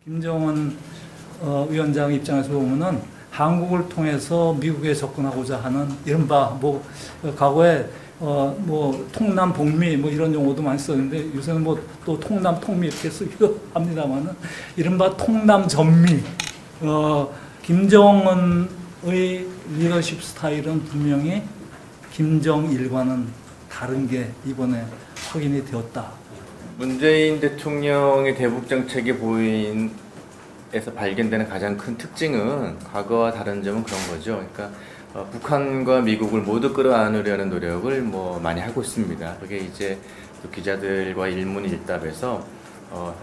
김정은 위원장 입장에서 보면은 한국을 통해서 미국에 접근하고자 하는 이른바 뭐 과거에 뭐 통남 북미 뭐 이런 용어도 많이 썼는데 요새는 뭐 또 통남 통미 이렇게 쓰기도 합니다만은 이른바 통남 전미 김정은의 리더십 스타일은 분명히 김정일과는 다른 게 이번에 확인이 되었다. 문재인 대통령의 대북 정책의 보인에서 발견되는 가장 큰 특징은 과거와 다른 점은 그런 거죠. 그러니까 북한과 미국을 모두 끌어안으려는 노력을 많이 하고 있습니다. 그게 이제 또 기자들과 일문일답에서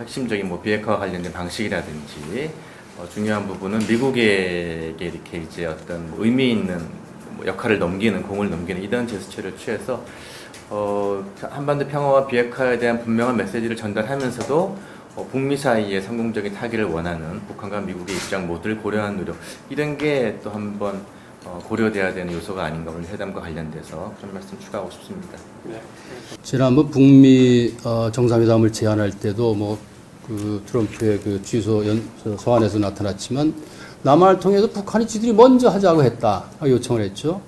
핵심적인 비핵화와 관련된 방식이라든지 중요한 부분은 미국에게 이렇게 이제 어떤 의미 있는 역할을 넘기는 공을 넘기는 이런 제스처를 취해서 한반도 평화와 비핵화에 대한 분명한 메시지를 전달하면서도 북미 사이의 성공적인 타결을 원하는 북한과 미국의 입장 모두를 고려한 노력 이런 게 또 한번 고려돼야 되는 요소가 아닌가 오늘 회담과 관련돼서 그런 말씀 추가하고 싶습니다. 지난번 북미 정상회담을 제안할 때도 그 트럼프의 그 취소 서한에서 나타났지만 남한을 통해서 북한이 지들이 먼저 하자고 했다 요청을 했죠.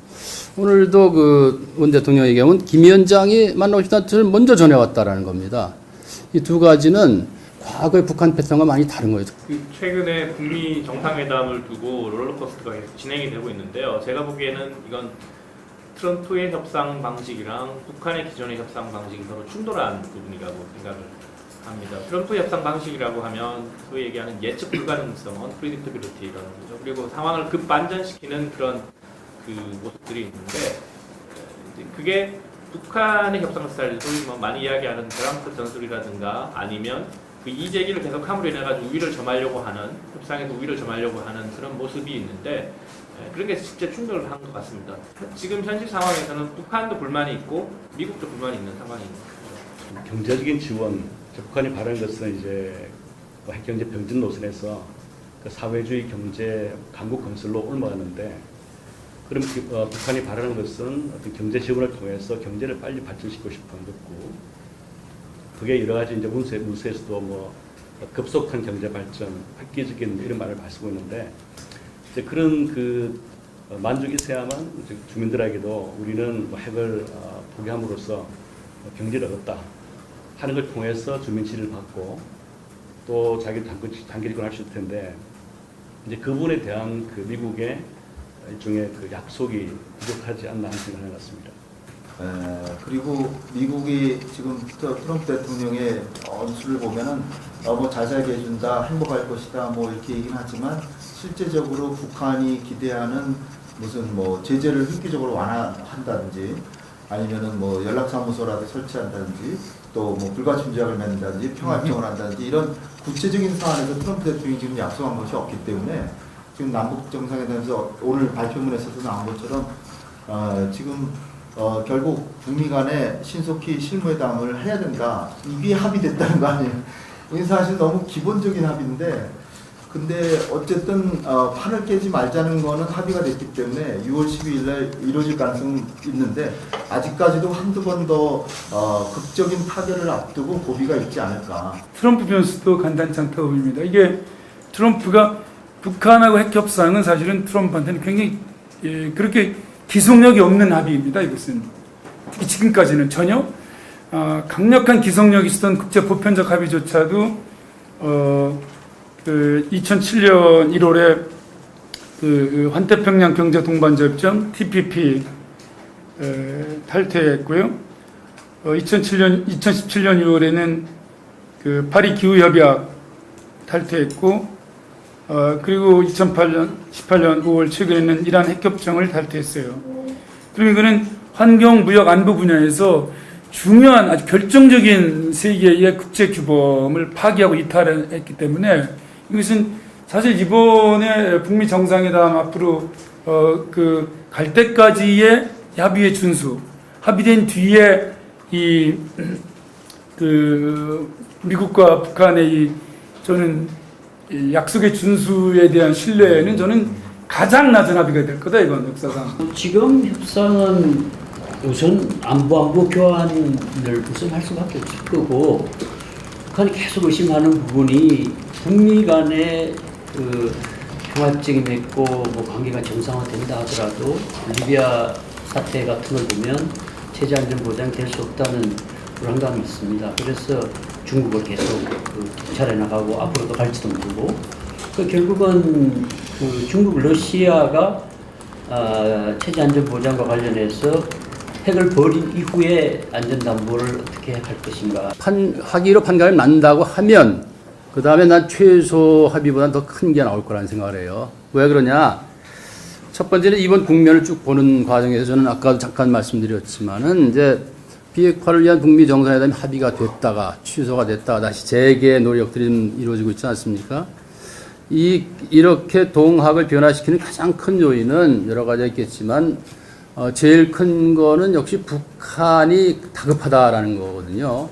오늘도 그 문 대통령 얘기하면 김 위원장이 만나고 싶다는 뜻을 먼저 전해왔다라는 겁니다. 이 두 가지는 과거의 북한 패턴과 많이 다른 거예요. 최근에 북미 정상회담을 두고 롤러코스터가 진행이 되고 있는데요. 제가 보기에는 이건 트럼프의 협상 방식이랑 북한의 기존의 협상 방식이 서로 충돌한 부분이라고 생각을 합니다. 트럼프의 협상 방식이라고 하면 소위 얘기하는 예측 불가능성, unpredictability라는 거죠. 그리고 상황을 급반전시키는 그런 그 모습들이 있는데 그게 북한의 협상 스타일, 소위 많이 이야기하는 트럼프 전술이라든가 아니면 그 이재기를 계속 함으로 인해 가지고 우위를 점하려고 하는 협상에서 우위를 점하려고 하는 그런 모습이 있는데 그런 게 실제 충돌을 한 것 같습니다. 지금 현실 상황에서는 북한도 불만이 있고 미국도 불만이 있는 상황입니다. 경제적인 지원, 북한이 바라는 것은 이제 핵경제 병진 노선에서 그 사회주의 경제 강국 건설로 올라가는데 그럼 북한이 바라는 것은 어떤 경제 지원을 통해서 경제를 빨리 발전시키고 싶어하는 거고 그게 여러 가지 이제 문서에서도 급속한 경제 발전, 획기적인 이런 말을 쓰고 있는데 이제 그런 그 만족이 있어야만 주민들에게도 우리는 핵을 포기함으로써 경제를 얻었다 하는 걸 통해서 주민 지지를 받고 또 자기 단결 이권할 수 있을 텐데 이제 그 부분에 대한 그 미국의 일종의 그 약속이 부족하지 않나 하는 생각을 해봤습니다. 그리고 미국이 지금 트럼프 대통령의 언수를 보면은 잘 살게 해준다, 행복할 것이다, 이렇게 얘기는 하지만 실제적으로 북한이 기대하는 무슨 제재를 획기적으로 완화한다든지 아니면은 연락사무소라도 설치한다든지 또 불가침 조약을 맺는다든지 평화협정을 한다든지 이런 구체적인 사안에서 트럼프 대통령이 지금 약속한 것이 없기 때문에 지금 남북 정상회담에서 오늘 발표문에서도 나온 것처럼 지금 결국 북미 간에 신속히 실무회담을 해야 된다. 이게 합의됐다는 거 아니에요. 이게 사실 너무 기본적인 합의인데 근데 어쨌든 판을 깨지 말자는 거는 합의가 됐기 때문에 6월 12일 날 이루어질 가능성은 있는데 아직까지도 한두 번 더 극적인 타결을 앞두고 고비가 있지 않을까. 트럼프 변수도 간단치 않다고 봅니다. 이게 트럼프가 북한하고 핵협상은 사실은 트럼프한테는 굉장히 그렇게 기속력이 없는 합의입니다. 이것은 특히 지금까지는 전혀 강력한 기속력이 있었던 국제 보편적 합의조차도 2007년 1월에 그 환태평양 경제 동반자협정 TPP 탈퇴했고요. 2017년 6월에는 그 파리 기후 협약 탈퇴했고 그리고 18년 5월 최근에는 이란 핵협정을 탈퇴했어요. 그럼 이거는 환경, 무역, 안보 분야에서 중요한 아주 결정적인 세계의 국제 규범을 파기하고 이탈했기 때문에 이것은 사실 이번에 북미 정상회담 앞으로 그 갈 때까지의 합의의 준수, 합의된 뒤에 그 미국과 북한의 저는 이 약속의 준수에 대한 신뢰는 저는 가장 낮은 합의가 될 거다 이건 역사상. 지금 협상은 우선 안보 교환을 우선 할 수밖에 없을 거고 북한이 계속 의심하는 부분이 북미 간의 그 평화적이 맺고 뭐 관계가 정상화된다 하더라도 리비아 사태 같은 걸 보면 체제 안전 보장이 될 수 없다는 불안감이 있습니다. 그래서 중국을 계속 정찰해 나가고 앞으로도 갈지도 모르고 결국은 그 중국 러시아가 체제 안전 보장과 관련해서 핵을 버린 이후에 안전 담보를 어떻게 할 것인가. 합의로 판단을 난다고 하면 그 다음에 난 최소 합의보다는 더 큰 게 나올 거라는 생각을 해요. 왜 그러냐? 첫 번째는 이번 국면을 쭉 보는 과정에서 저는 아까도 잠깐 말씀드렸지만은 이제 비핵화를 위한 북미 정상회담이 합의가 됐다가 취소가 됐다가 다시 재개 노력들이 이루어지고 있지 않습니까? 이렇게 동학을 변화시키는 가장 큰 요인은 여러 가지가 있겠지만 제일 큰 거는 역시 북한이 다급하다라는 거거든요.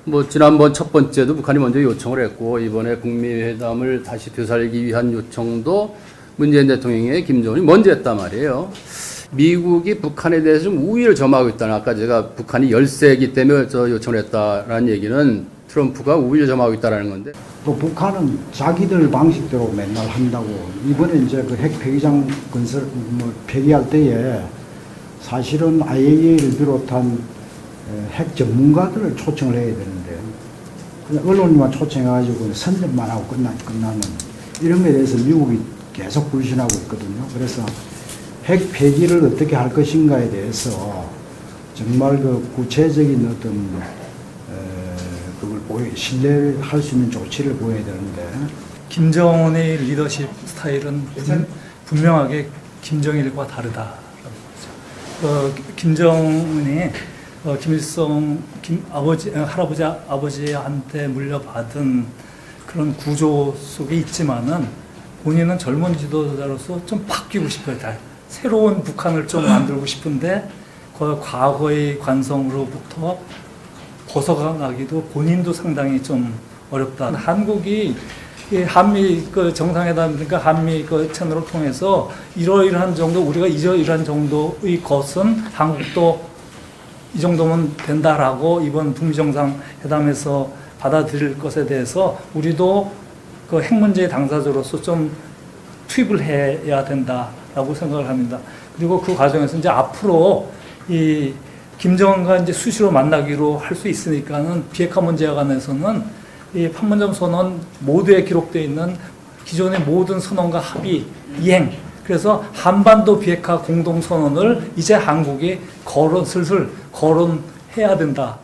뭐 지난번 첫 번째도 북한이 먼저 요청을 했고 이번에 북미 회담을 다시 되살리기 위한 요청도 문재인 대통령의 김정은이 먼저 했단 말이에요. 미국이 북한에 대해서 좀 우위를 점하고 있다는, 아까 제가 북한이 열세이기 때문에 요청을 했다라는 얘기는 트럼프가 우위를 점하고 있다는 건데, 또 북한은 자기들 방식대로 맨날 한다고. 이번에 이제 그 핵 폐기장 건설 폐기할 때에 사실은 IAEA를 비롯한 핵 전문가들을 초청을 해야 되는데 그냥 언론만 초청해가지고 선전만 하고 끝나는 이런 거에 대해서 미국이 계속 불신하고 있거든요. 그래서 핵 폐기를 어떻게 할 것인가에 대해서 정말 그 구체적인 어떤 그걸 신뢰를 할 수 있는 조치를 보여야 되는데, 김정은의 리더십 스타일은 분명하게 김정일과 다르다. 김정은이 김일성 할아버지한테 물려받은 그런 구조 속에 있지만은 본인은 젊은 지도자로서 좀 바뀌고 싶어요. 새로운 북한을 좀 만들고 싶은데 그 과거의 관성으로부터 벗어나기도 본인도 상당히 좀 어렵다. 한국이 한미 그 정상회담, 그러니까 한미 그 채널을 통해서 이러이러한 정도, 우리가 이러이러한 정도의 것은 한국도 이 정도면 된다라고 이번 북미 정상회담에서 받아들일 것에 대해서 우리도 그 핵 문제의 당사자로서 좀 투입을 해야 된다라고 생각을 합니다. 그리고 그 과정에서 이제 앞으로 이 김정은과 이제 수시로 만나기로 할 수 있으니까는 비핵화 문제에 관해서는 이 판문점 선언 모두에 기록되어 있는 기존의 모든 선언과 합의 이행, 그래서 한반도 비핵화 공동 선언을 이제 한국이 슬슬 거론해야 된다.